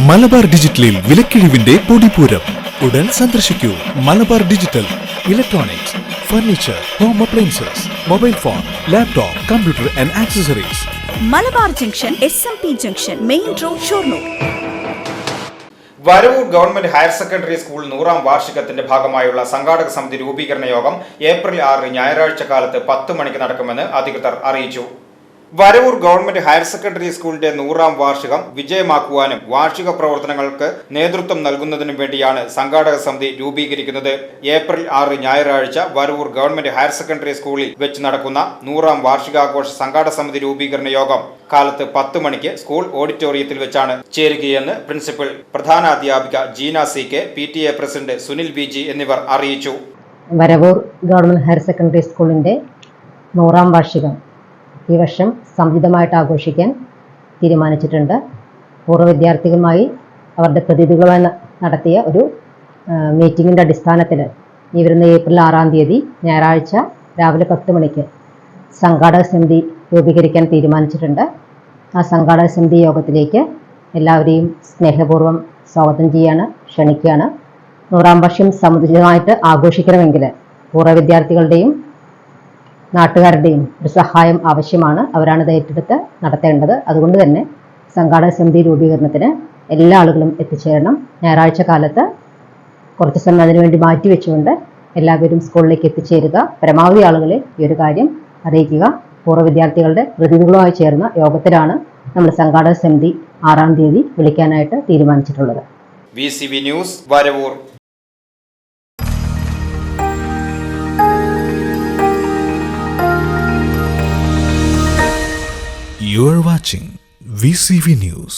മലബാർ ഡിജിറ്റലിൽ വിലക്കിഴിവിന്റെ പൊടിപൂരം. ഉടൻ സന്ദർശിക്കൂ Malabar digital. Electronics, furniture, home appliances, mobile phone, laptop, computer and accessories. Malabar junction, SMP junction, main road, Shoranur. Varavoor government higher secondary school 100ാം വാർഷികത്തിന്റെ ഭാഗമായുള്ള സംഘാടക സമിതി രൂപീകരണ യോഗം ഏപ്രിൽ 6 ഞായറാഴ്ച കാലത്ത് 10 മണിക്ക് നടക്കുമെന്ന് അധികൃതർ അറിയിച്ചു. വരവൂർ ഗവൺമെന്റ് ഹയർ സെക്കൻഡറി സ്കൂളിന്റെ 100ാം വാർഷികം വിജയമാക്കുവാനും വാർഷിക പ്രവർത്തനങ്ങൾക്ക് നേതൃത്വം നൽകുന്നതിനും വേണ്ടിയാണ് സംഘാടക സമിതി രൂപീകരിക്കുന്നത്. ഏപ്രിൽ 6 ഞായറാഴ്ച വരവൂർ ഗവൺമെന്റ് ഹയർ സെക്കൻഡറി സ്കൂളിൽ വെച്ച് നടക്കുന്ന 100ാം വാർഷികാഘോഷ സംഘാടക സമിതി രൂപീകരണ യോഗം കാലത്ത് 10 മണിക്ക് സ്കൂൾ ഓഡിറ്റോറിയത്തിൽ വെച്ചാണ് ചേരുകയെന്ന് പ്രിൻസിപ്പൽ പ്രധാനാധ്യാപിക Jeena CK, PTA president Sunil BG എന്നിവർ അറിയിച്ചു. വരവൂർ ഗവൺമെന്റ് ഹയർ സെക്കൻഡറി സ്കൂളിന്റെ 100ാം വാർഷികം ഈ വർഷം സമുചിതമായിട്ട് ആഘോഷിക്കാൻ തീരുമാനിച്ചിട്ടുണ്ട്. പൂർവ്വ വിദ്യാർത്ഥികളുമായി അവരുടെ പ്രതിനിധികളുമായി നടത്തിയ ഒരു മീറ്റിങ്ങിൻ്റെ അടിസ്ഥാനത്തിൽ ഈ വരുന്ന ഏപ്രിൽ 6-ാം തീയതി ഞായറാഴ്ച രാവിലെ 10 മണിക്ക് സംഘാടക സമിതി രൂപീകരിക്കാൻ തീരുമാനിച്ചിട്ടുണ്ട്. ആ സംഘാടക സമിതി യോഗത്തിലേക്ക് എല്ലാവരെയും സ്നേഹപൂർവ്വം സ്വാഗതം ക്ഷണിക്കുകയാണ്. 100ാം വർഷം സമുചിതമായിട്ട് ആഘോഷിക്കണമെങ്കിൽ പൂർവ്വ വിദ്യാർത്ഥികളുടെയും നാട്ടുകാരുടെയും ഒരു സഹായം ആവശ്യമാണ്. അവരാണ് ഇത് ഏറ്റെടുത്ത് നടത്തേണ്ടത്. അതുകൊണ്ട് തന്നെ സംഘാടക സമിതി രൂപീകരണത്തിന് എല്ലാ ആളുകളും എത്തിച്ചേരണം. ഞായറാഴ്ച കാലത്ത് കുറച്ച് സമയം അതിനുവേണ്ടി മാറ്റിവെച്ചുകൊണ്ട് എല്ലാവരും സ്കൂളിലേക്ക് എത്തിച്ചേരുക. പരമാവധി ആളുകളെ ഈ ഒരു കാര്യം അറിയിക്കുക. പൂർവ്വ വിദ്യാർത്ഥികളുടെ പ്രതിനിധികളുമായി ചേർന്ന യോഗത്തിലാണ് നമ്മൾ സംഘാടക സമിതി 6-ാം തീയതി വിളിക്കാനായിട്ട് തീരുമാനിച്ചിട്ടുള്ളത്. VCV news, Varavoor. You are watching VCV News.